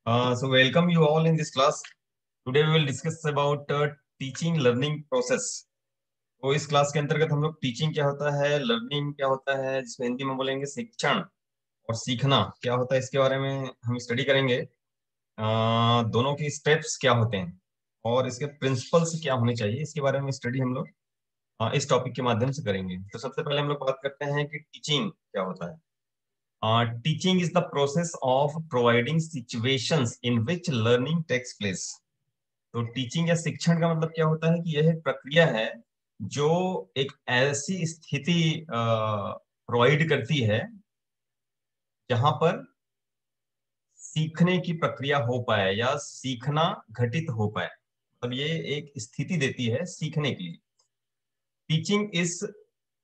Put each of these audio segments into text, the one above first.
So welcome you all in this class. Today we will discuss about teaching learning process. तो इस class के अंतर्गत हम लोग टीचिंग क्या होता है, लर्निंग क्या होता है, जिसको हिंदी में बोलेंगे शिक्षण, और सीखना क्या होता है इसके बारे में हम स्टडी करेंगे। दोनों के स्टेप्स क्या होते हैं और इसके प्रिंसिपल्स क्या होने चाहिए, इसके बारे में स्टडी हम लोग इस टॉपिक के माध्यम से करेंगे। तो सबसे पहले हम लोग बात करते हैं कि टीचिंग क्या होता है। Teaching is the process of providing situations in which learning takes place. तो टीचिंग या शिक्षण का मतलब क्या होता है कि यह एक प्रक्रिया है जो एक ऐसी स्थिति प्रोवाइड करती है जहां पर सीखने की प्रक्रिया हो पाए या सीखना घटित हो पाए। मतलब ये एक स्थिति देती है सीखने के लिए। Teaching is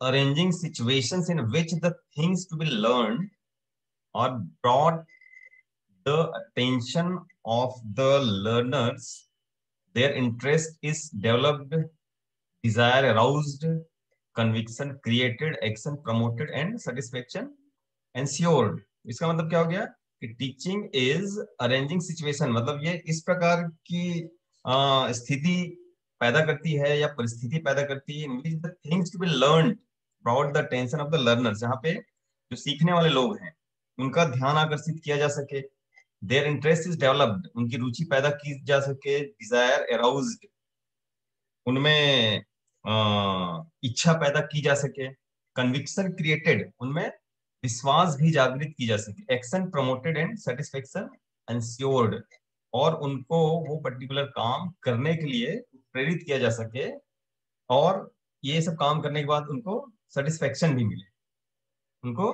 arranging situations in which the things to be learned are brought the attention of the learners, their interest is developed, desire aroused, conviction created, action promoted and satisfaction ensured। इसका मतलब क्या हो गया कि teaching is arranging situation, मतलब ये इस प्रकार की स्थिति पैदा करती है या परिस्थिति पैदा करती है in which the things to be learn brought the attention of the learners, जहाँ पे जो सीखने वाले लोग हैं उनका ध्यान आकर्षित किया जा सके। देयर इंटरेस्ट इज डेवलप्ड, उनकी रुचि पैदा की जा सके। डिजायर अराउज्ड, उनमें इच्छा पैदा की जा सके। कन्विक्शन क्रिएटेड, उनमें विश्वास भी जागृत की जा सके। Action promoted and satisfaction ensured, और उनको वो पर्टिकुलर काम करने के लिए प्रेरित किया जा सके और ये सब काम करने के बाद उनको सेटिस्फेक्शन भी मिले, उनको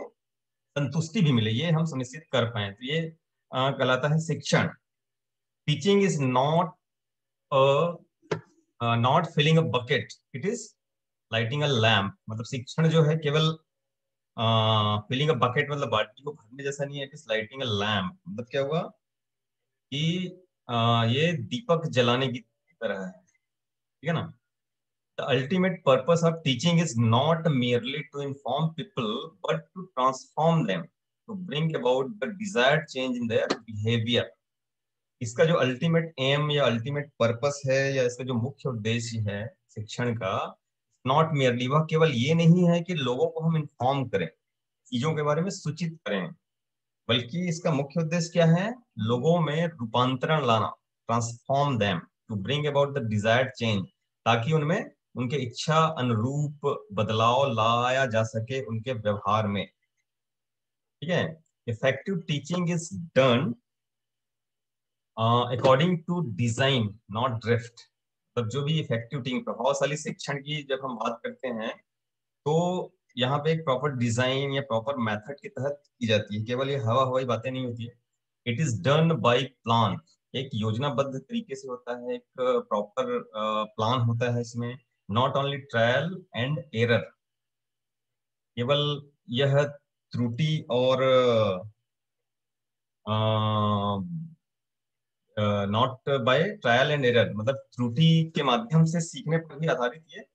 संतुष्टि भी मिले, ये हम सुनिश्चित कर पाए। तो ये कहलाता है शिक्षण। Teaching is not filling a bucket, it is lighting a lamp. मतलब शिक्षण जो है केवल फिलिंग अ बकेट मतलब बाल्टी को भरने जैसा नहीं है। It is lighting a lamp, मतलब क्या हुआ कि ये दीपक जलाने की तरह है। ठीक है ना। The ultimate purpose of teaching is not merely to inform people but to transform them, to bring about the desired change in their behaviour. इसका जो अल्टीमेट एम या अल्टीमेट पर्पस है या इसका जो मुख्य उद्देश्य है शिक्षण का, नॉट मेयरली, वह केवल ये नहीं है कि लोगों को हम इन्फॉर्म करें, चीजों के बारे में सूचित करें, बल्कि इसका मुख्य उद्देश्य क्या है? लोगों में रूपांतरण लाना, transform them, to bring about the desired change, ताकि उनमें उनके इच्छा अनुरूप बदलाव लाया जा सके उनके व्यवहार में। ठीक है। Effective teaching is done according to design not drift. मतलब जो भी इफेक्टिव टीचिंग, प्रभावशाली शिक्षण की जब हम बात करते हैं तो यहाँ पे एक प्रॉपर डिजाइन या प्रॉपर मेथड के तहत की जाती है, केवल ये हवा हवाई बातें नहीं होती है। It is done by plan, एक योजनाबद्ध तरीके से होता है, एक प्रॉपर प्लान होता है इसमें। Not only trial and error, केवल यह त्रुटि और not by trial and error, मतलब त्रुटि के माध्यम से सीखने पर भी आधारित ये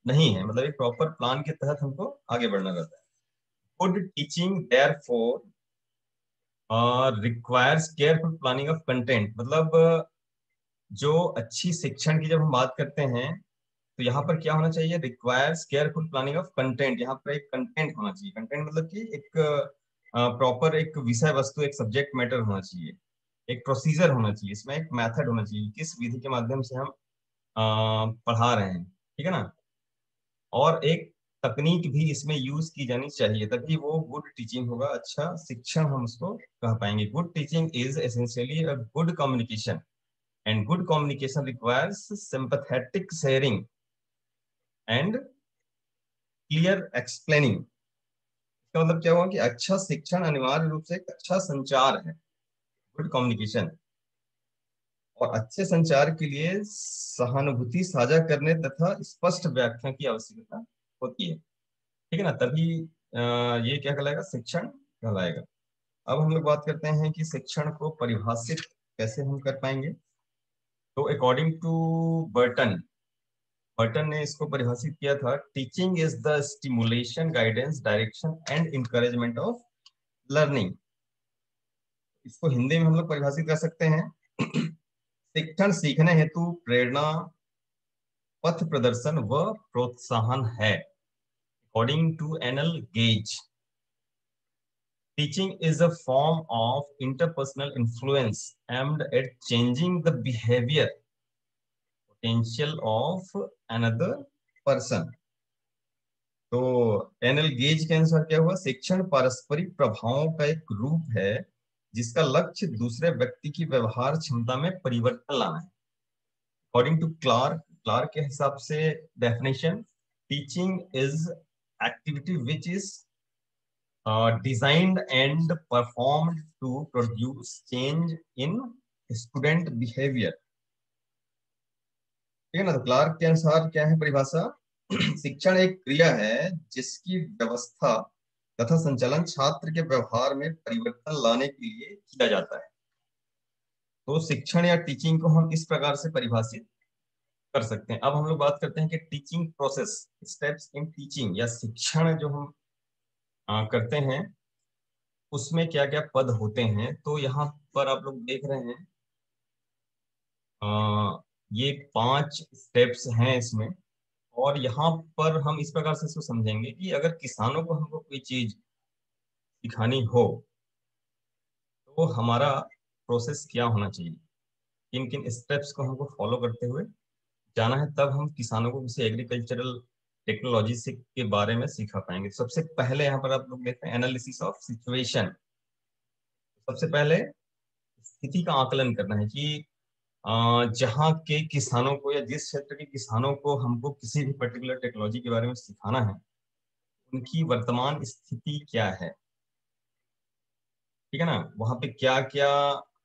नहीं है। मतलब एक प्रॉपर प्लान के तहत हमको आगे बढ़ना रहता है। Good teaching therefore requires careful planning of content. मतलब जो अच्छी शिक्षण की जब हम बात करते हैं तो यहाँ पर क्या होना चाहिए? Requires careful planning of content. यहाँ पर एक कंटेंट होना चाहिए। कंटेंट मतलब कि एक प्रॉपर एक विषय वस्तु, एक सब्जेक्ट मैटर होना चाहिए, एक प्रोसीजर होना चाहिए, इसमें एक मेथड होना चाहिए, किस विधि के माध्यम से हम पढ़ा रहे हैं। ठीक है ना। और एक तकनीक भी इसमें यूज की जानी चाहिए, तभी वो गुड टीचिंग होगा, अच्छा शिक्षण हम उसको कह पाएंगे। Good teaching is essentially a good communication, and good communication requires sympathetic sharing and clear explaining. इसका मतलब क्या हुआ कि अच्छा शिक्षण अनिवार्य रूप से एक अच्छा संचार है, गुड कम्युनिकेशन। और अच्छे संचार के लिए सहानुभूति साझा करने तथा स्पष्ट व्याख्या की आवश्यकता होती है। ठीक है ना। तभी ये क्या कहलाएगा? शिक्षण कहलाएगा। अब हम लोग बात करते हैं कि शिक्षण को परिभाषित कैसे हम कर पाएंगे। तो अकॉर्डिंग टू बर्टन, बर्टन ने इसको परिभाषित किया था, teaching is the stimulation, guidance, direction and encouragement of learning. इसको हिंदी में हम लोग परिभाषित कर सकते हैं शिक्षण सीखने हेतु प्रेरणा, पथ प्रदर्शन व प्रोत्साहन है। According to N L Gage, teaching is a form of interpersonal influence aimed at changing the behavior potential of another person। तो एनएल गेज के अनुसार क्या हुआ, शिक्षण पारस्परिक प्रभावों का एक रूप है जिसका लक्ष्य दूसरे व्यक्ति की व्यवहार क्षमता में परिवर्तन लाना है। अकॉर्डिंग टू क्लार्क, क्लार्क के हिसाब से definition, teaching is activity which is designed and performed to produce change in student behavior। ठीक है ना। तो क्लार्क के अनुसार क्या है परिभाषा, शिक्षण एक क्रिया है जिसकी व्यवस्था तथा संचालन छात्र के व्यवहार में परिवर्तन लाने के लिए किया जाता है। तो शिक्षण या टीचिंग को हम इस प्रकार से परिभाषित कर सकते हैं। अब हम लोग बात करते हैं कि teaching process, steps in teaching या शिक्षण जो हम करते हैं उसमें क्या क्या पद होते हैं। तो यहाँ पर आप लोग देख रहे हैं ये 5 स्टेप्स हैं इसमें। और यहाँ पर हम इस प्रकार से इसको समझेंगे कि अगर किसानों को हमको कोई चीज सिखानी हो तो हमारा प्रोसेस क्या होना चाहिए, किन किन स्टेप्स को हमको फॉलो करते हुए जाना है, तब हम किसानों को किसी एग्रीकल्चरल टेक्नोलॉजी से के बारे में सिखा पाएंगे। सबसे पहले यहाँ पर आप लोग देखते हैं एनालिसिस ऑफ सिचुएशन। सबसे पहले स्थिति का आकलन करना है कि जहाँ के किसानों को या जिस क्षेत्र के किसानों को हमको किसी भी पर्टिकुलर टेक्नोलॉजी के बारे में सिखाना है उनकी वर्तमान स्थिति क्या है। ठीक है ना, वहाँ पे क्या क्या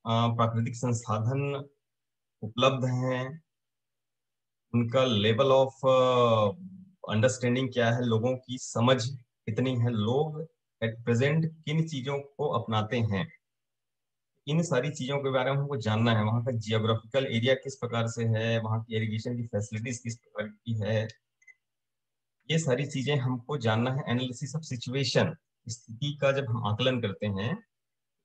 प्राकृतिक संसाधन उपलब्ध हैं, उनका लेवल ऑफ अंडरस्टैंडिंग क्या है, लोगों की समझ कितनी है, लोग एट प्रेजेंट किन चीजों को अपनाते हैं, इन सारी चीजों के बारे में हमको जानना है। वहाँ का जियोग्राफिकल एरिया किस प्रकार से है, वहाँ की इरिगेशन की फैसिलिटीज किस प्रकार की है, ये सारी चीजें हमको जानना है। एनालिसिस ऑफ सिचुएशन, स्थिति का जब हम आकलन करते हैं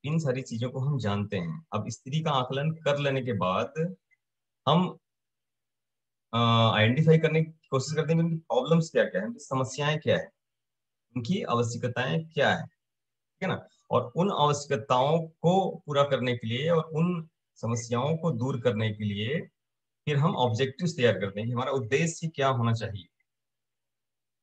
इन सारी चीजों को हम जानते हैं। अब स्थिति का आकलन कर लेने के बाद हम आइडेंटिफाई करने की कोशिश करते हैं कि उनकी प्रॉब्लम्स क्या क्या है, उनकी समस्याएं क्या है, उनकी आवश्यकताएं क्या है। ठीक है ना। और उन आवश्यकताओं को पूरा करने के लिए और उन समस्याओं को दूर करने के लिए फिर हम ऑब्जेक्टिव्स तैयार करते हैं कि हमारा उद्देश्य क्या होना चाहिए।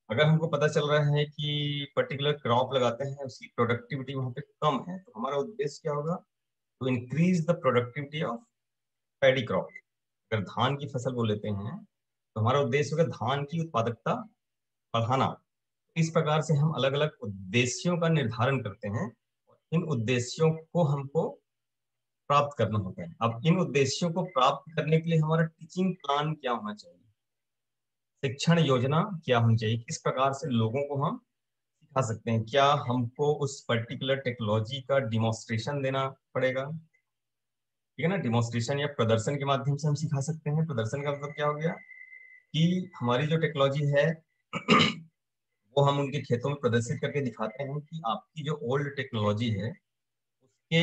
अगर हमको पता चल रहा है कि पर्टिकुलर क्रॉप लगाते हैं उसकी प्रोडक्टिविटी वहां पे कम है तो हमारा उद्देश्य क्या होगा, to increase the productivity of paddy crop. अगर धान की फसल को लेते हैं तो हमारा उद्देश्य होगा धान की उत्पादकता बढ़ाना। इस प्रकार से हम अलग अलग उद्देश्यों का निर्धारण करते हैं और इन उद्देश्यों को हमको प्राप्त करना होता है। अब इन उद्देश्यों को प्राप्त करने के लिए हमारा टीचिंग प्लान क्या होना चाहिए, शिक्षण योजना क्या होनी चाहिए, किस प्रकार से लोगों को हम सिखा सकते हैं। क्या हमको उस पर्टिकुलर टेक्नोलॉजी का डिमॉन्स्ट्रेशन देना पड़ेगा। ठीक है ना, डिमॉन्स्ट्रेशन या प्रदर्शन के माध्यम से हम सिखा सकते हैं। प्रदर्शन का मतलब क्या हो गया कि हमारी जो टेक्नोलॉजी है वो हम उनके खेतों में प्रदर्शित करके दिखाते हैं कि आपकी जो ओल्ड टेक्नोलॉजी है उसके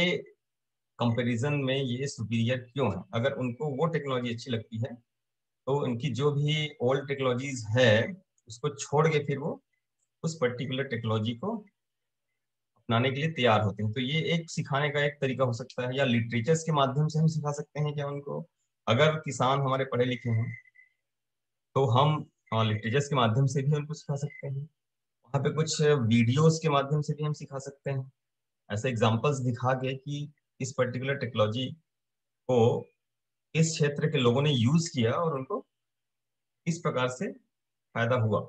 कंपैरिजन में ये सुपीरियर क्यों है। अगर उनको वो टेक्नोलॉजी अच्छी लगती है तो इनकी जो भी ओल्ड टेक्नोलॉजीज है उसको छोड़ के फिर वो उस पर्टिकुलर टेक्नोलॉजी को अपनाने के लिए तैयार होते हैं। तो ये एक सिखाने का एक तरीका हो सकता है। या लिटरेचर्स के माध्यम से हम सिखा सकते हैं क्या उनको। अगर किसान हमारे पढ़े लिखे हैं तो हम लिटरेचर्स के माध्यम से भी उनको सिखा सकते हैं। वहाँ पे कुछ वीडियोस के माध्यम से भी हम सिखा सकते हैं, ऐसे एग्जांपल्स दिखा के कि इस पर्टिकुलर टेक्नोलॉजी को इस क्षेत्र के लोगों ने यूज किया और उनको इस प्रकार से फायदा हुआ।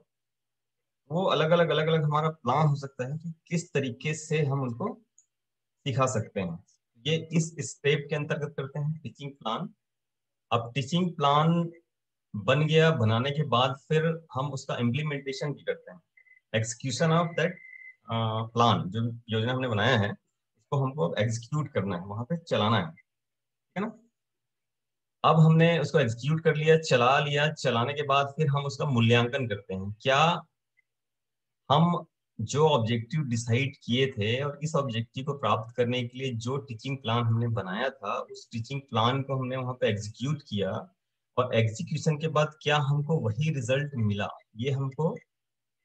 वो अलग अलग हमारा प्लान हो सकता है कि किस तरीके से हम उनको सिखा सकते हैं। ये इस स्टेप के अंतर्गत करते हैं टीचिंग प्लान। अब टीचिंग प्लान बन गया, बनाने के बाद फिर हम उसका इम्प्लीमेंटेशन भी करते हैं, एग्जीक्यूशन ऑफ दैट प्लान। जो योजना हमने बनाया है उसको हमको एग्जीक्यूट करना है, वहां पे चलाना है। ठीक है ना। अब हमने उसको एग्जीक्यूट कर लिया, चला लिया, चलाने के बाद फिर हम उसका मूल्यांकन करते हैं। क्या हम जो ऑब्जेक्टिव डिसाइड किए थे और इस ऑब्जेक्टिव को प्राप्त करने के लिए जो टीचिंग प्लान हमने बनाया था, उस टीचिंग प्लान को हमने वहां पे एग्जीक्यूट किया, और एग्जीक्यूशन के बाद क्या हमको वही रिजल्ट मिला, ये हमको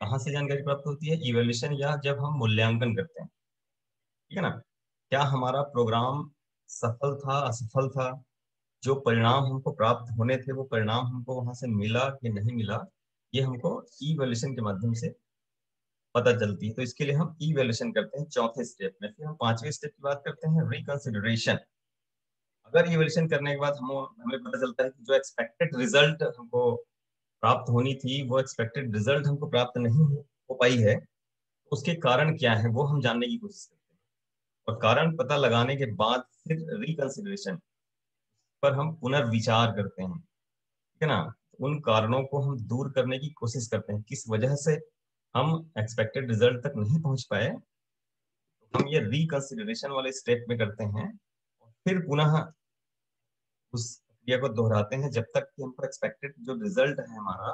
कहाँ से जानकारी प्राप्त होती है? इवैल्यूएशन, या जब हम मूल्यांकन करते हैं, ठीक है ना। क्या हमारा प्रोग्राम सफल था, असफल था, जो परिणाम हमको प्राप्त होने थे वो परिणाम हमको वहां से मिला कि नहीं मिला, ये हमको इवैल्यूएशन के माध्यम से पता चलती है। तो इसके लिए हम इवैल्यूएशन करते हैं चौथे स्टेप में। फिर हम पांचवें स्टेप की बात करते हैं, रिकंसिडरेशन। अगर इवैल्यूएशन करने के बाद हम हमें पता चलता है कि जो एक्सपेक्टेड रिजल्ट हमको प्राप्त होनी थी, वो एक्सपेक्टेड रिजल्ट हमको प्राप्त नहीं हो पाई है, उसके कारण क्या है वो हम जानने की कोशिश करते हैं। और कारण पता लगाने के बाद फिर रिकंसिडरेशन पर हम पुनर्विचार करते हैं, ठीक है ना। उन कारणों को हम दूर करने की कोशिश करते हैं, किस वजह से हम एक्सपेक्टेड रिजल्ट तक नहीं पहुंच पाए। तो हम ये रिकंसिडरेशन वाले स्टेप में करते हैं, और फिर पुनः उस प्रक्रिया को दोहराते हैं जब तक कि हमको एक्सपेक्टेड जो रिजल्ट है हमारा,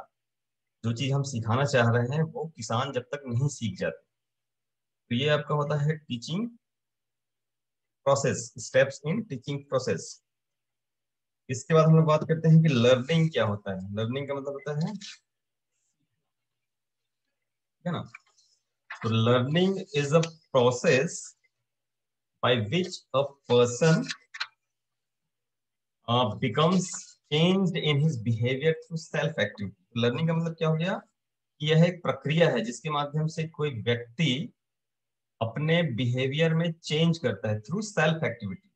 जो चीज हम सिखाना चाह रहे हैं, वो किसान जब तक नहीं सीख जाते। तो ये आपका होता है teaching process, steps in teaching process. इसके बाद हम लोग बात करते हैं कि लर्निंग क्या होता है। लर्निंग का मतलब होता है, ठीक है ना। तो learning is a process by which a person becomes changed in his behavior through self activity। Learning का मतलब क्या हो गया कि यह एक प्रक्रिया है जिसके माध्यम से कोई व्यक्ति अपने बिहेवियर में चेंज करता है थ्रू सेल्फ एक्टिविटी।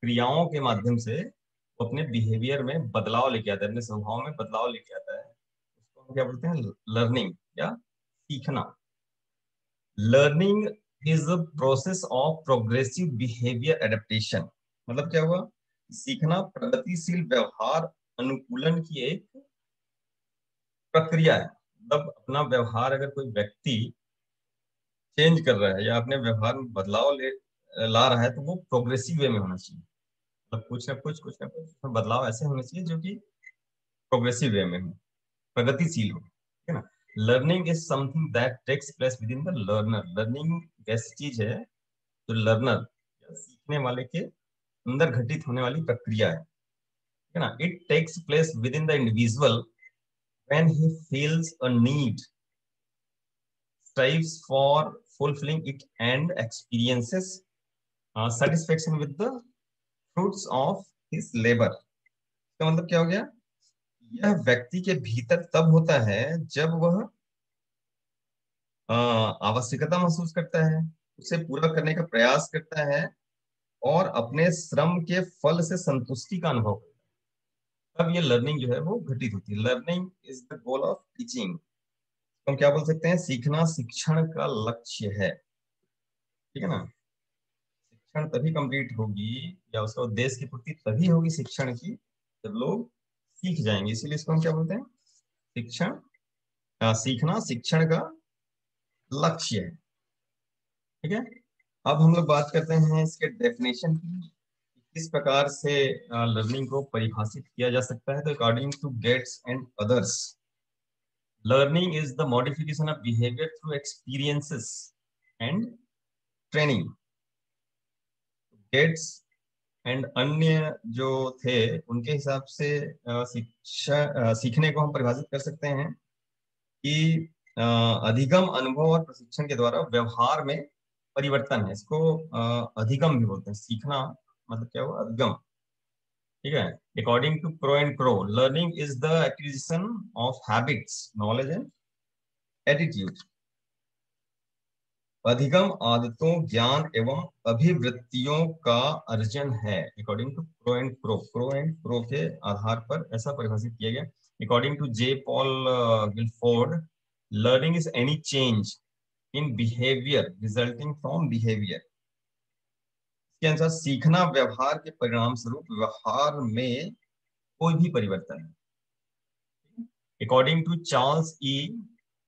क्रियाओं के माध्यम से वो अपने बिहेवियर में बदलाव लेके आता है, अपने स्वभाव में बदलाव लेके आता है। उसको हम क्या बोलते हैं? लर्निंग या सीखना। Learning is a process of progressive behaviour adaptation. मतलब क्या हुआ? सीखना प्रगतिशील व्यवहार अनुकूलन की एक प्रक्रिया है। मतलब अपना व्यवहार अगर कोई व्यक्ति चेंज कर रहा है या अपने व्यवहार में बदलाव ला रहा है, तो वो प्रोग्रेसिव वे में होना चाहिए। मतलब कुछ ना कुछ उसमें बदलाव ऐसे होने चाहिए जो कि प्रोग्रेसिव वे में हो, प्रगतिशील हो, ठीक है ना। Learning is something that takes place within the learner. Learning ऐसी चीज है जो लर्नर या सीखने वाले के अंदर घटित होने वाली प्रक्रिया है ना। It takes place within the individual when he feels a need, strives for fulfilling it, and experiences satisfaction with the fruits of his labor। इसका मतलब क्या हो गया? यह व्यक्ति के भीतर तब होता है जब वह आवश्यकता महसूस करता है, उसे पूरा करने का प्रयास करता है, और अपने श्रम के फल से संतुष्टि का अनुभव करता है। तब ये लर्निंग जो है वो घटित होती है। Learning is the goal of teaching. हम क्या बोल सकते हैं? सीखना शिक्षण का लक्ष्य है, ठीक है ना। शिक्षण तभी कंप्लीट होगी, या उसका उद्देश्य की पूर्ति तभी होगी शिक्षण की, जब लोग सीख जाएंगे। इसीलिए इसको हम क्या बोलते हैं? शिक्षण, सीखना शिक्षण का लक्ष्य है, ठीक है। अब हम लोग बात करते हैं इसके डेफिनेशन की, किस प्रकार से लर्निंग को परिभाषित किया जा सकता है। तो according to Gates and others, learning is the modification of behaviour through experiences and training. Gates and अन्य जो थे, उनके हिसाब से सीखने को हम परिभाषित कर सकते हैं कि अधिगम, अनुभव और प्रशिक्षण के द्वारा व्यवहार में परिवर्तन है। इसको अधिगम भी बोलते हैं। सीखना मतलब क्या हुआ? अधिगम, ठीक है। According to Crow and Crow, learning is the acquisition of habits, knowledge and attitude. अधिगम आदतों, ज्ञान एवं अभिवृत्तियों का अर्जन है। According to Crow and Crow, Crow and Crow के आधार पर ऐसा परिभाषित किया गया। According to J Paul Guilford, learning is any change in behaviour resulting from behaviour. इसके अनुसार सीखना व्यवहार के परिणाम स्वरूप व्यवहार में कोई भी परिवर्तन है। According to Charles E.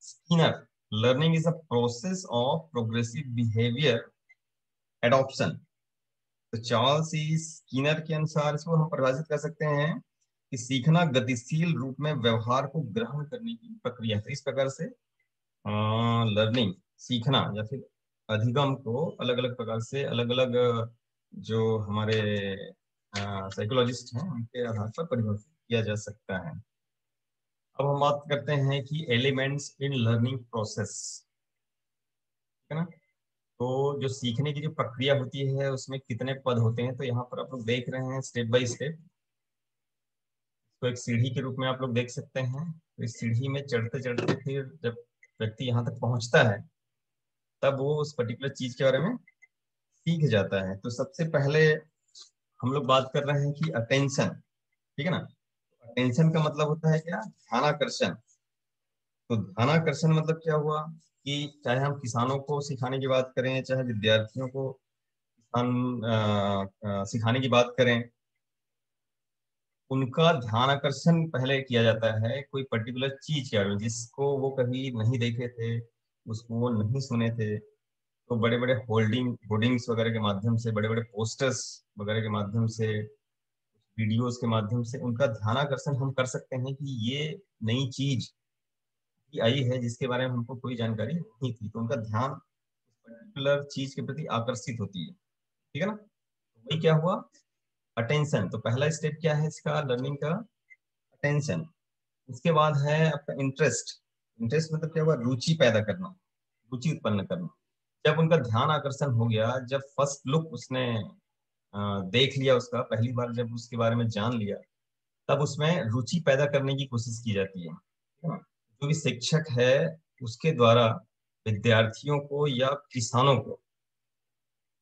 Skinner, learning is a process of progressive behavior adoption। तो चार्ल्स ई स्किनर के अनुसार इसको हम परिभाषित कर सकते हैं कि सीखना गतिशील रूप में व्यवहार को ग्रहण करने की प्रक्रिया है। तो इस प्रकार से लर्निंग सीखना या फिर अधिगम को अलग अलग प्रकार से अलग अलग जो हमारे साइकोलॉजिस्ट हैं उनके आधार पर परिभाषित किया जा सकता है। अब हम बात करते हैं कि एलिमेंट्स इन लर्निंग प्रोसेस, है ना। तो जो सीखने की जो प्रक्रिया होती है उसमें कितने पद होते हैं, तो यहाँ पर आप लोग देख रहे हैं स्टेप बाय स्टेप। तो एक सीढ़ी के रूप में आप लोग देख सकते हैं। तो इस सीढ़ी में चढ़ते चढ़ते फिर जब व्यक्ति यहाँ तक पहुंचता है तब वो उस पर्टिकुलर चीज के बारे में सीख जाता है। तो सबसे पहले हम लोग बात कर रहे हैं कि अटेंशन, ठीक है ना। अटेंशन का मतलब होता है क्या, ध्यानाकर्षण। तो ध्यानाकर्षण मतलब क्या हुआ कि चाहे हम किसानों को सिखाने की बात करें, चाहे विद्यार्थियों को सिखाने की बात करें, उनका ध्यान आकर्षण पहले किया जाता है कोई पर्टिकुलर चीज के बारे में जिसको वो कभी नहीं देखे थे, उसको वो नहीं सुने थे। तो बड़े बड़े होर्डिंग्स वगैरह के माध्यम से, बड़े बड़े पोस्टर्स वगैरह के माध्यम से, वीडियोस के माध्यम से उनका ध्यान आकर्षण हम कर सकते हैं कि ये नई चीज की आई है जिसके बारे में हमको कोई जानकारी नहीं थी, तो उनका ध्यान पर्टिकुलर चीज के प्रति आकर्षित होती है, ठीक है ना। तो वही क्या हुआ, अटेंशन। तो पहला स्टेप क्या है इसका, लर्निंग का, अटेंशन। उसके बाद है आपका इंटरेस्ट। इंटरेस्ट मतलब क्या हुआ, रुचि पैदा करना, रुचि उत्पन्न करना। जब उनका ध्यान आकर्षण हो गया, जब फर्स्ट लुक उसने देख लिया, उसका पहली बार जब उसके बारे में जान लिया, तब उसमें रुचि पैदा करने की कोशिश की जाती है ना? जो भी शिक्षक है उसके द्वारा विद्यार्थियों को या किसानों को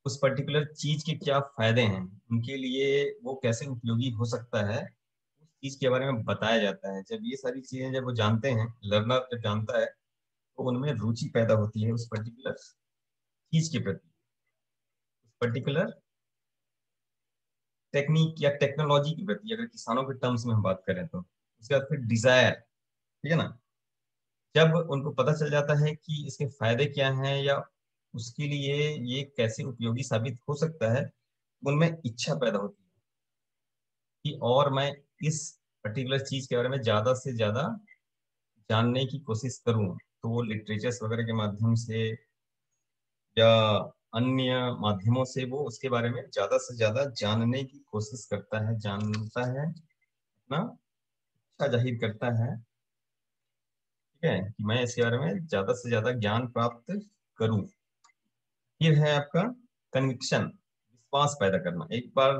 उस पर्टिकुलर चीज के क्या फायदे हैं, उनके लिए वो कैसे उपयोगी हो सकता है, उस चीज के बारे में बताया जाता है। जब ये सारी चीजें जब वो जानते हैं, लर्नर जब जानता है, तो उनमें रुचि पैदा होती है उस पर्टिकुलर चीज के प्रति, उस पर्टिकुलर टेक्निक या टेक्नोलॉजी के प्रति। अगर किसानों के टर्म्स में हम बात करें तो उसके बाद फिर डिजायर, ठीक है ना। जब उनको पता चल जाता है कि इसके फायदे क्या हैं या उसके लिए ये कैसे उपयोगी साबित हो सकता है, उनमें इच्छा पैदा होती है कि और मैं इस पर्टिकुलर चीज के बारे में ज्यादा से ज्यादा जानने की कोशिश करूं। तो वो लिटरेचर्स वगैरह के माध्यम से या अन्य माध्यमों से वो उसके बारे में ज्यादा से ज्यादा जानने की कोशिश करता है, जानता है, अपना इच्छा जाहिर करता है, ठीक है, कि मैं इसके बारे में ज्यादा से ज्यादा ज्ञान प्राप्त करूं। फिर है आपका कन्विक्शन, विश्वास पैदा करना। एक बार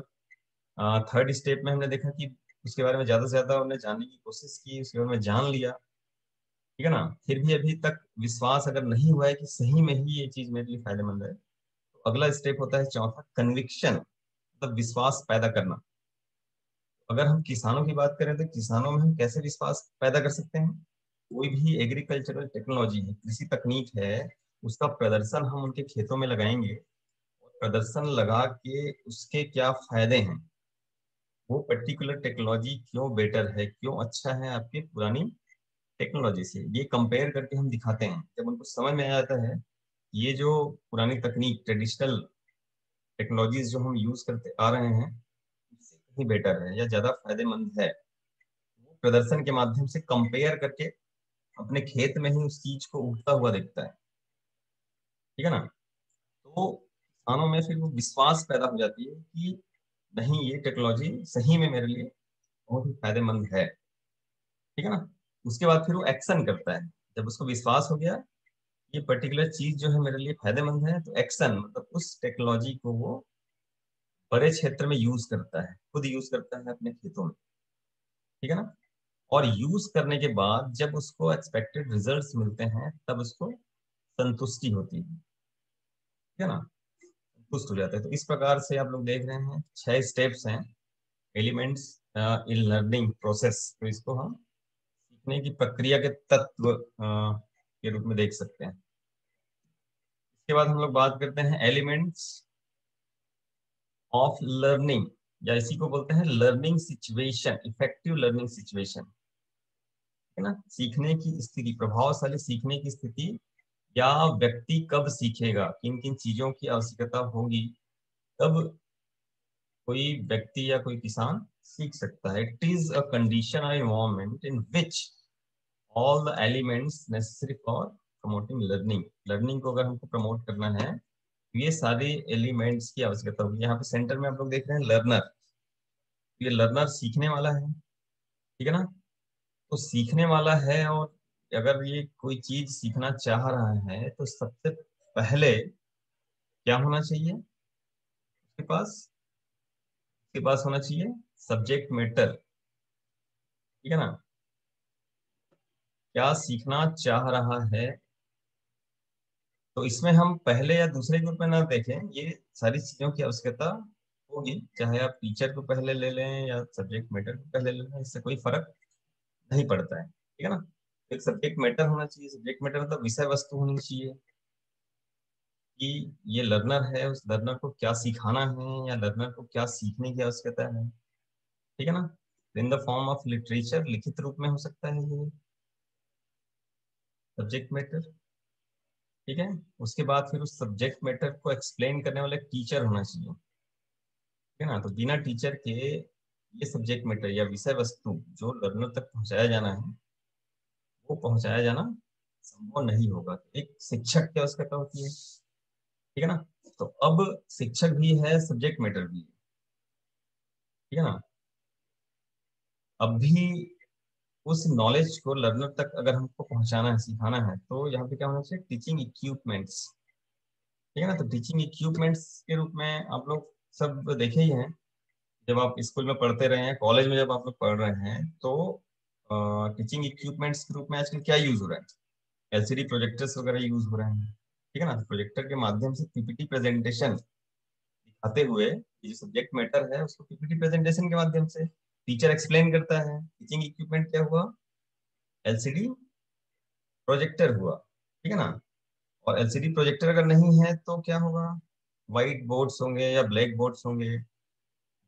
थर्ड स्टेप में हमने देखा कि उसके बारे में ज्यादा से ज्यादा उन्हें जानने की कोशिश की, उसके बारे में जान लिया, ठीक है ना। फिर भी अभी तक विश्वास अगर नहीं हुआ है कि सही में ही ये चीज मेरे लिए फायदेमंद है, तो अगला स्टेप होता है चौथा, कन्विक्शन, मतलब विश्वास पैदा करना। अगर हम किसानों की बात करें तो किसानों में हम कैसे विश्वास पैदा कर सकते हैं। कोई भी एग्रीकल्चरल टेक्नोलॉजी है, कृषि तकनीक है, उसका प्रदर्शन हम उनके खेतों में लगाएंगे, प्रदर्शन लगा के उसके क्या फायदे हैं, वो पर्टिकुलर टेक्नोलॉजी क्यों बेटर है, क्यों अच्छा है आपके पुरानी टेक्नोलॉजी से, ये कंपेयर करके हम दिखाते हैं। जब उनको समझ में आ जाता है ये जो पुरानी तकनीक, ट्रेडिशनल टेक्नोलॉजीज जो हम यूज करते आ रहे हैं, इससे कहीं बेटर है या ज्यादा फायदेमंद है, वो प्रदर्शन के माध्यम से कंपेयर करके अपने खेत में ही उस चीज को उगता हुआ देखता है, ठीक है ना। तो किसानों में फिर वो विश्वास पैदा हो जाती है कि नहीं, ये टेक्नोलॉजी सही में मेरे लिए बहुत ही फायदेमंद है, ठीक है ना। उसके बाद फिर वो एक्शन करता है। जब उसको विश्वास हो गया ये पर्टिकुलर चीज जो है मेरे लिए फायदेमंद है, तो एक्शन मतलब उस टेक्नोलॉजी को वो बड़े क्षेत्र में यूज करता है, खुद यूज करता है अपने खेतों में, ठीक है ना। और यूज करने के बाद जब उसको एक्सपेक्टेड रिजल्ट्स मिलते हैं तब उसको संतुष्टि होती है, ठीक है ना, संतुष्ट हो जाता है। तो इस प्रकार से आप लोग देख रहे हैं 6 स्टेप्स हैं, एलिमेंट्स इन लर्निंग प्रोसेस। तो इसको हम सीखने की प्रक्रिया के तत्व के रूप में देख सकते हैं। इसके बाद हम लोग बात करते हैं एलिमेंट्स ऑफ लर्निंग, या इसी को बोलते हैं learning situation, effective learning situation, है ना। सीखने की स्थिति, प्रभावशाली सीखने की स्थिति, या व्यक्ति कब सीखेगा, किन किन चीजों की आवश्यकता होगी, तब कोई व्यक्ति या कोई किसान सीख सकता है। इट इज अ कंडीशन और environment in which all the elements necessary for promoting learning, learning को अगर हमको प्रमोट करना है तो ये सारे एलिमेंट्स की आवश्यकता होगी। यहाँ पे सेंटर में आप लोग देख रहे हैं लर्नर, ये लर्नर सीखने वाला है, ठीक है ना। तो सीखने वाला है, और अगर ये कोई चीज सीखना चाह रहा है तो सबसे पहले क्या होना चाहिए उसके पास, उसके पास होना चाहिए सब्जेक्ट मैटर, ठीक है ना। क्या सीखना चाह रहा है, तो इसमें हम पहले या दूसरे ग्रुप में ना देखें, ये सारी चीजों की आवश्यकता होगी, चाहे आप टीचर को पहले ले लें या सब्जेक्ट मैटर को पहले ले लें, इससे कोई फर्क नहीं पड़ता है, ठीक है ना। एक सब्जेक्ट मैटर होना चाहिए, सब्जेक्ट मैटर मतलब विषय वस्तु होनी चाहिए कि ये लर्नर है, उस लर्नर को क्या सिखाना है या लर्नर को क्या सीखने की आवश्यकता है, ठीक है ना। In the form of literature, लिखित रूप में हो सकता है ये सब्जेक्ट मैटर, ठीक है। उसके बाद फिर उस सब्जेक्ट मैटर को एक्सप्लेन करने वाला टीचर होना चाहिए, ठीक है ना। तो बिना टीचर के ये सब्जेक्ट मैटर या विषय वस्तु जो लर्नर तक पहुंचाया जाना है वो पहुंचाया जाना संभव नहीं होगा। एक शिक्षक की आवश्यकता होती है, ठीक है ना। तो अब शिक्षक भी है, सब्जेक्ट मैटर भी है, ठीक है ना। अब भी उस नॉलेज को लर्नर तक अगर हमको पहुंचाना है, सिखाना है, तो यहाँ पे क्या होना चाहिए, टीचिंग इक्विपमेंट्स, ठीक है ना। तो टीचिंग इक्विपमेंट्स के रूप में आप लोग सब देखे ही हैं, जब आप स्कूल में पढ़ते रहे हैं, कॉलेज में जब आप लोग पढ़ रहे हैं, तो टीचिंग इक्विपमेंट्स के रूप में आजकल क्या यूज हो रहा है, एलसीडी प्रोजेक्टर्स वगैरह यूज हो रहे हैं, ठीक है ना। प्रोजेक्टर के माध्यम से पीपीटी प्रेजेंटेशन दिखाते हुए ये जो सब्जेक्ट मैटर है उसको पीपीटी प्रेजेंटेशन के माध्यम से टीचर एक्सप्लेन करता है। टीचिंग इक्विपमेंट क्या हुआ, एलसीडी प्रोजेक्टर हुआ, ठीक है ना। और एलसीडी प्रोजेक्टर अगर नहीं है तो क्या होगा, व्हाइट बोर्ड्स होंगे या ब्लैक बोर्ड्स होंगे,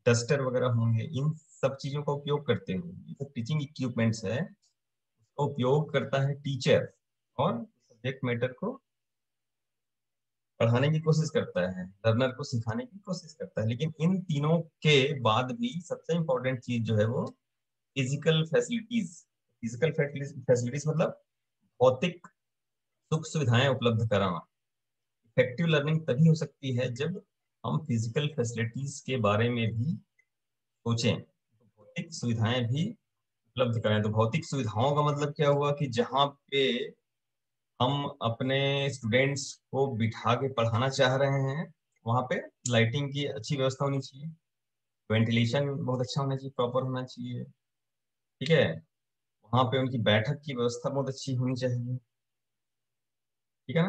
डस्टर वगैरह होंगे, इन सब चीजों का उपयोग करते हुए ये सब टीचिंग इक्विपमेंट्स है, उसका उपयोग करता है टीचर, और सब्जेक्ट मैटर को पढ़ाने की कोशिश करता है, लर्नर को सिखाने की कोशिश करता है। लेकिन इन तीनों के बाद भी सबसे इंपॉर्टेंट चीज जो है वो फिजिकल फैसिलिटीज, फिजिकल फैसिलिटीज मतलब भौतिक सुख सुविधाएं उपलब्ध कराना। इफेक्टिव लर्निंग तभी हो सकती है जब हम फिजिकल फैसिलिटीज के बारे में भी सोचें, तो भौतिक सुविधाएं भी उपलब्ध कराएं। तो भौतिक सुविधाओं का मतलब क्या हुआ कि जहाँ पे हम अपने स्टूडेंट्स को बिठा के पढ़ाना चाह रहे हैं वहाँ पे लाइटिंग की अच्छी व्यवस्था होनी चाहिए, वेंटिलेशन बहुत अच्छा होना चाहिए, प्रॉपर होना चाहिए, ठीक है। वहाँ पे उनकी बैठक की व्यवस्था बहुत अच्छी होनी चाहिए, ठीक है ना।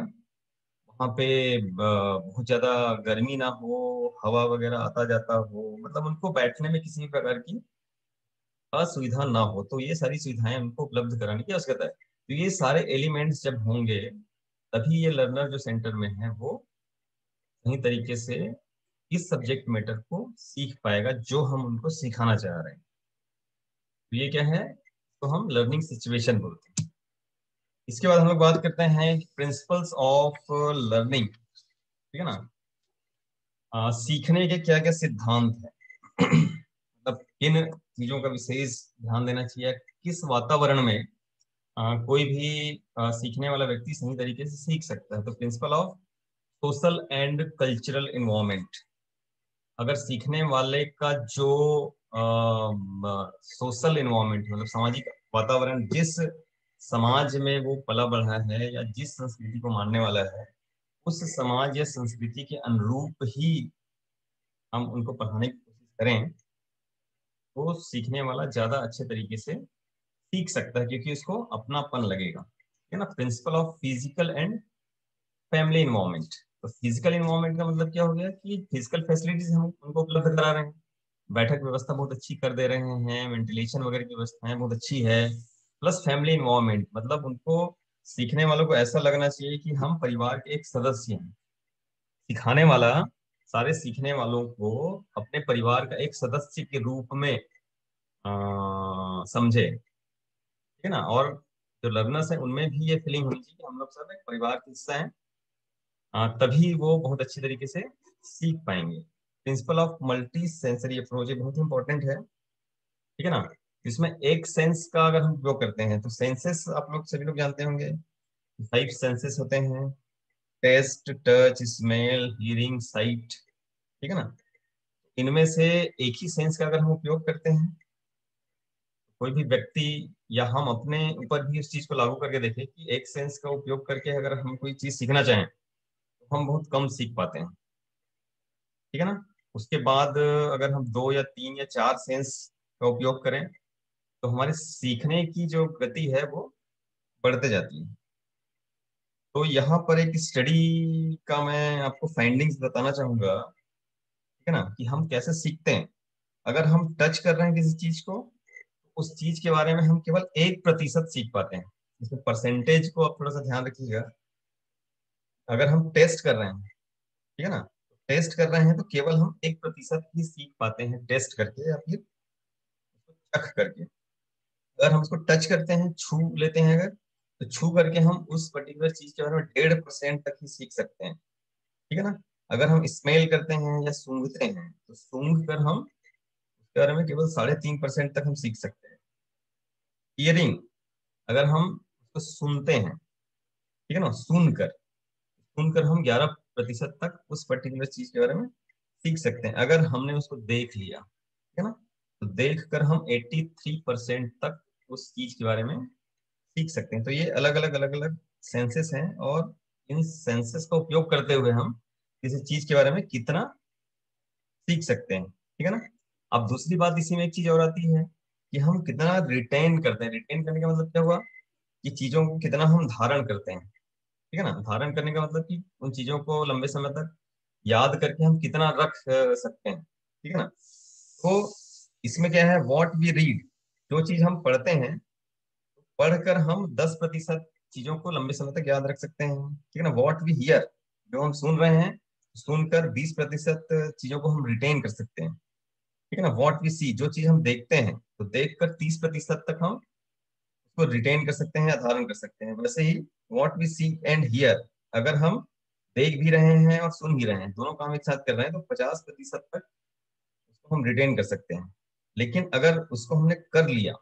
वहाँ पे बहुत ज्यादा गर्मी ना हो, हवा वगैरह आता जाता हो, मतलब उनको बैठने में किसी भी प्रकार की असुविधा ना हो, तो ये सारी सुविधाएं उनको उपलब्ध कराने की आवश्यकता है। तो ये सारे एलिमेंट्स जब होंगे तभी ये लर्नर जो सेंटर में है वो सही तरीके से इस सब्जेक्ट मैटर को सीख पाएगा जो हम उनको सिखाना चाह रहे हैं। तो ये क्या है, तो हम लर्निंग सिचुएशन बोलते हैं। इसके बाद हम लोग बात करते हैं प्रिंसिपल्स ऑफ लर्निंग, ठीक है ना। सीखने के क्या क्या सिद्धांत हैं मतलब किन चीजों का विशेष ध्यान देना चाहिए, किस वातावरण में कोई भी सीखने वाला व्यक्ति सही तरीके से सीख सकता है। तो principle of social and cultural environment, अगर सीखने वाले का जो सोशल इन्वायरमेंट मतलब सामाजिक वातावरण, जिस समाज में वो पला बढ़ा है या जिस संस्कृति को मानने वाला है, उस समाज या संस्कृति के अनुरूप ही हम उनको पढ़ाने की कोशिश करें, तो सीखने वाला ज्यादा अच्छे तरीके से सीख सकता है क्योंकि उसको अपनापन लगेगा, ठीक है ना। Principle of physical and family environment, तो फिजिकल इन्वायरमेंट का मतलब क्या हो गया कि फिजिकल फैसिलिटीज हम उनको उपलब्ध करा रहे हैं, बैठक व्यवस्था बहुत अच्छी कर दे रहे हैं, वेंटिलेशन वगैरह की व्यवस्थाएं बहुत अच्छी है। प्लस फैमिली इन्वायरमेंट मतलब उनको, सीखने वालों को ऐसा लगना चाहिए कि हम परिवार के एक सदस्य हैं। सिखाने वाला सारे सीखने वालों को अपने परिवार का एक सदस्य के रूप में समझे, ठीक है ना। और जो लर्नर्स हैं उनमें भी ये फीलिंग होनी चाहिए कि हम लोग सब एक परिवार का हिस्सा हैं, तभी वो बहुत अच्छी तरीके से सीख पाएंगे। Principle of multi sensory approach ये बहुत इंपॉर्टेंट है, ठीक है ना। इसमें एक सेंस का अगर हम उपयोग करते हैं तो सेंसेस आप लोग सभी लोग जानते होंगे, फाइव सेंसेस होते हैं, taste, touch, smell, hearing, sight, ठीक है ना। इनमें से एक ही सेंस का अगर हम उपयोग करते हैं, कोई भी व्यक्ति या हम अपने ऊपर भी इस चीज को लागू करके देखें कि एक सेंस का उपयोग करके अगर हम कोई चीज सीखना चाहें तो हम बहुत कम सीख पाते हैं, ठीक है ना। उसके बाद अगर हम दो या तीन या चार सेंस का उपयोग करें तो हमारे सीखने की जो गति है वो बढ़ते जाती है। तो यहाँ पर एक स्टडी का मैं आपको फाइंडिंग्स बताना चाहूंगा, ठीक है ना, कि हम कैसे सीखते हैं। अगर हम टच कर रहे हैं किसी चीज को, उस चीज के बारे में हम केवल 1% सीख पाते हैं। इसमें परसेंटेज को आप थोड़ा सा ध्यान रखिएगा। अगर हम टेस्ट कर रहे हैं, ठीक है ना, टेस्ट कर रहे हैं तो केवल हम 1% ही सीख पाते हैं टेस्ट करके या फिर चख करके। अगर हम उसको टच करते हैं, छू लेते हैं अगर, तो छू करके हम उस पर्टिकुलर चीज के बारे में 1.5% तक ही सीख सकते हैं, ठीक है ना। अगर हम स्मेल करते हैं या सूंघते हैं तो सूंघ कर हम उसके बारे में केवल 3.5% तक हम सीख सकते हैं। हियरिंग, अगर हम उसको सुनते हैं, ठीक है ना, सुनकर हम 11% तक उस पर्टिकुलर चीज के बारे में सीख सकते हैं। अगर हमने उसको देख लिया, ठीक है ना, तो देख कर हम 83% तक उस चीज के बारे में सीख सकते हैं। तो ये अलग अलग सेंसेस हैं, और इन सेंसेस का उपयोग करते हुए हम किसी चीज के बारे में कितना सीख सकते हैं, ठीक है ना। अब दूसरी बात इसी में एक चीज और आती है कि हम कितना रिटेन करते हैं। रिटेन करने का मतलब क्या हुआ कि चीजों को कितना हम धारण करते हैं, ठीक है ना। धारण करने का मतलब कि उन चीजों को लंबे समय तक याद करके हम कितना रख सकते हैं, ठीक है ना। तो इसमें क्या है, व्हाट वी रीड, जो चीज हम पढ़ते हैं, पढ़कर हम 10% चीजों को लंबे समय तक याद रख सकते हैं, ठीक है ना। व्हाट वी हियर, जो हम सुन रहे हैं, सुनकर 20% चीजों को हम रिटेन कर सकते हैं, ठीक है ना। व्हाट वी सी, जो चीज हम देखते हैं, तो देखकर 30% तक हम उसको रिटेन कर सकते हैं या धारण कर सकते हैं। वैसे ही what we see and hear, अगर हम देख भी रहे हैं और सुन भी रहे हैं, दोनों काम एक साथ कर रहे हैं, तो 50% तक उसको हम रिटेन कर सकते हैं। लेकिन अगर उसको हमने कर लिया,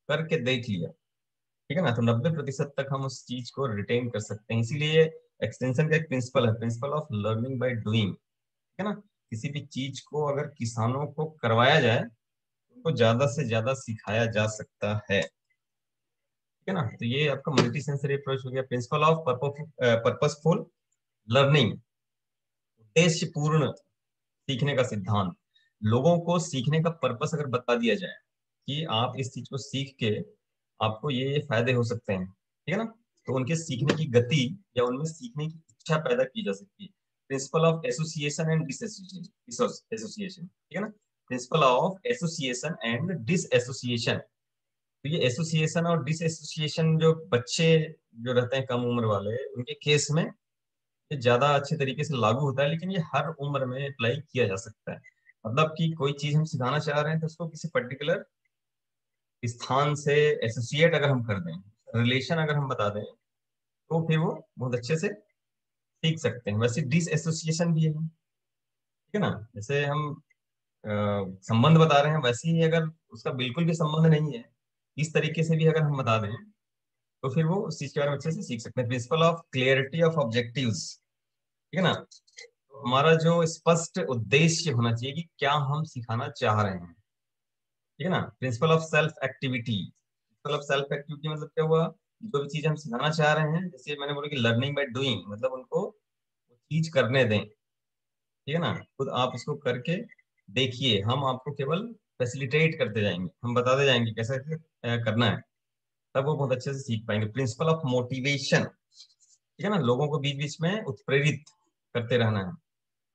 करके देख लिया, ठीक है ना, तो 90% तक हम उस चीज को रिटेन कर सकते हैं। इसीलिए एक्सटेंशन का एक प्रिंसिपल है, principle of learning by doing, ठीक है ना। किसी भी चीज को अगर किसानों को करवाया जाए तो उनको ज्यादा से ज्यादा सिखाया जा सकता है, ठीक है ना। तो ये आपका मल्टी सेंसरी अप्रोच हो गया, प्रिंसिपल ऑफ पर्पसफुल लर्निंग, उद्देश्यपूर्ण सीखने का सिद्धांत। लोगों को सीखने का पर्पस अगर बता दिया जाए कि आप इस चीज को सीख के आपको ये फायदे हो सकते हैं, ठीक है ना, तो उनके सीखने की गति या उनमें सीखने की इच्छा पैदा की जा सकती है। Principle of association and dissociation, ठीक है ना। Principle of association and dissociation, तो ये एसोसिएशन और डिसएसोसिएशन जो बच्चे जो रहते हैं कम उम्र वाले, उनके केस में ये ज्यादा अच्छे तरीके से लागू होता है, लेकिन ये हर उम्र में अप्लाई किया जा सकता है। मतलब कि कोई चीज हम सिखाना चाह रहे हैं तो उसको किसी पर्टिकुलर स्थान से एसोसिएट अगर हम कर दें, रिलेशन अगर हम बता दें, तो फिर वो बहुत अच्छे से सीख सकते हैं। वैसे डिस एसोसिएशन भी है, ठीक है ना। जैसे हम अ, संबंध बता रहे हैं, वैसे ही अगर उसका बिल्कुल भी संबंध नहीं है, इस तरीके से भी अगर हम बता दें, तो फिर वो उस चीज के बारे में अच्छे से सीख सकते हैं। Principle of clarity of objectives, ठीक है ना। तो हमारा जो स्पष्ट उद्देश्य होना चाहिए कि क्या हम सिखाना चाह रहे हैं, ठीक है ना। Principle of self activity, principle of self activity मतलब क्या हुआ, जो भी चीज हम सिखाना चाह रहे हैं, जैसे मैंने बोला कि लर्निंग बाय डूइंग, मतलब उनको वो चीज करने दें, ठीक है ना। खुद आप उसको करके देखिए, हम आपको केवल फैसिलिटेट करते जाएंगे, हम बताते जाएंगे कैसे करना है, तब वो बहुत अच्छे से सीख पाएंगे। प्रिंसिपल ऑफ मोटिवेशन, ठीक है ना, लोगों को बीच बीच में उत्प्रेरित करते रहना है,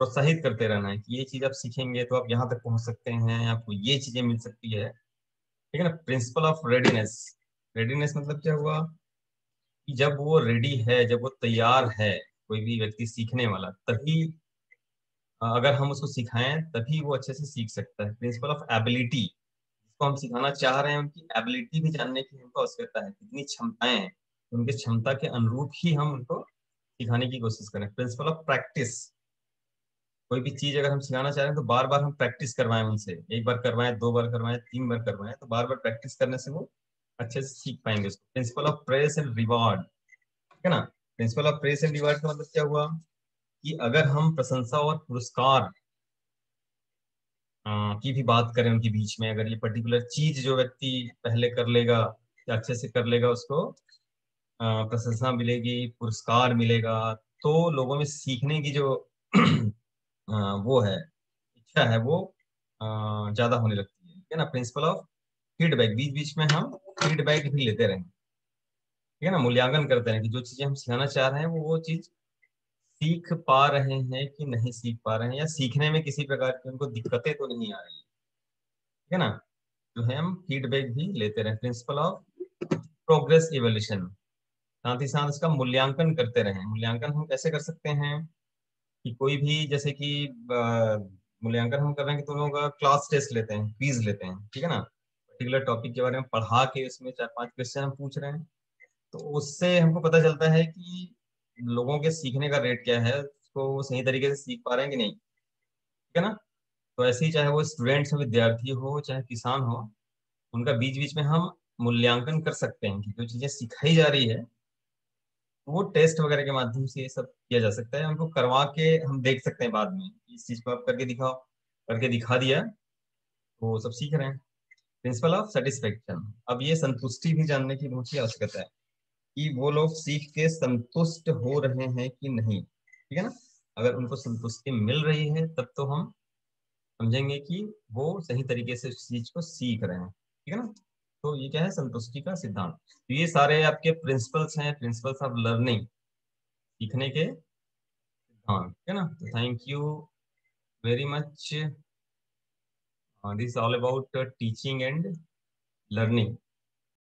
प्रोत्साहित करते रहना है कि ये चीज आप सीखेंगे तो आप यहाँ तक पहुंच सकते हैं, आपको ये चीजें मिल सकती है, ठीक है ना। प्रिंसिपल ऑफ रेडीनेस, रेडीनेस मतलब क्या हुआ कि जब वो रेडी है, जब वो तैयार है, कोई भी व्यक्ति सीखने वाला, तभी अगर हम उसको सिखाएं तभी वो अच्छे से सीख सकता है। प्रिंसिपल ऑफ एबिलिटी, जिसको हम सिखाना चाह रहे हैं उनकी एबिलिटी भी जानने की हमको आवश्यकता है, कितनी क्षमताएं हैं, उनके क्षमता के अनुरूप ही हम उनको सिखाने की कोशिश करें। प्रिंसिपल ऑफ प्रैक्टिस, कोई भी चीज अगर हम सिखाना चाह रहे हैं तो बार बार हम प्रैक्टिस करवाएं उनसे, एक बार करवाएं, दो बार करवाएं, तीन बार करवाएं, तो बार बार प्रैक्टिस करने से वो अच्छे से सीख पाएंगे उसको। Principle of press and reward, ठीक है ना। Principle of praise and reward का मतलब क्या हुआ कि अगर हम प्रशंसा और पुरस्कार की भी बात करें उनके बीच में, अगर ये पर्टिकुलर चीज जो व्यक्ति पहले कर लेगा या अच्छे से कर लेगा, उसको प्रशंसा मिलेगी, पुरस्कार मिलेगा, तो लोगों में सीखने की जो वो है, इच्छा है, वो ज्यादा होने लगती है। ठीक है ना? प्रिंसिपल ऑफ फीडबैक, बीच बीच में हम फीडबैक भी लेते रहें। ठीक है ना? मूल्यांकन करते हैं कि जो चीजें हम सिखाना चाह रहे हैं वो चीज सीख पा रहे हैं कि नहीं सीख पा रहे हैं, या सीखने में किसी प्रकार की उनको दिक्कतें तो नहीं आ रही। ठीक है ना? जो है हम फीडबैक भी लेते रहे। प्रिंसिपल ऑफ प्रोग्रेस इवोल्यूशन, साथ ही साथ इसका मूल्यांकन करते रहे। मूल्यांकन हम कैसे कर सकते हैं कि कोई भी, जैसे कि मूल्यांकन हम कर रहे हैं कि तुम लोग क्लास टेस्ट लेते हैं, क्विज लेते हैं, ठीक है ना, पर्टिकुलर टॉपिक के बारे में पढ़ा के उसमें 4-5 क्वेश्चन हम पूछ रहे हैं, तो उससे हमको पता चलता है कि लोगों के सीखने का रेट क्या है, उसको वो सही तरीके से सीख पा रहे हैं कि नहीं। ठीक है ना? तो ऐसे ही चाहे वो स्टूडेंट्स हो, विद्यार्थी हो, चाहे किसान हो, उनका बीच बीच में हम मूल्यांकन कर सकते हैं कि जो चीजें सिखाई जा रही है वो टेस्ट वगैरह के माध्यम से ये सब किया जा सकता है। उनको करवा के हम देख सकते हैं बाद में, इस चीज को आप करके दिखाओ, करके दिखा दिया तो वो सब सीख रहे हैं। प्रिंसिपल ऑफ सेटिस्फेक्शन, अब ये संतुष्टि भी जानने की बहुत ही आवश्यकता है कि वो लोग सीख के संतुष्ट हो रहे हैं कि नहीं। ठीक है ना? अगर उनको संतुष्टि मिल रही है तब तो हम समझेंगे कि वो सही तरीके से उस चीज को सीख रहे हैं। ठीक है ना? तो ये क्या है? संतुष्टि का सिद्धांत। तो ये सारे आपके प्रिंसिपल्स हैं, प्रिंसिपल्स ऑफ लर्निंग, सीखने के सिद्धांत। ठीक है ना? तो thank you very much, this all about teaching and learning.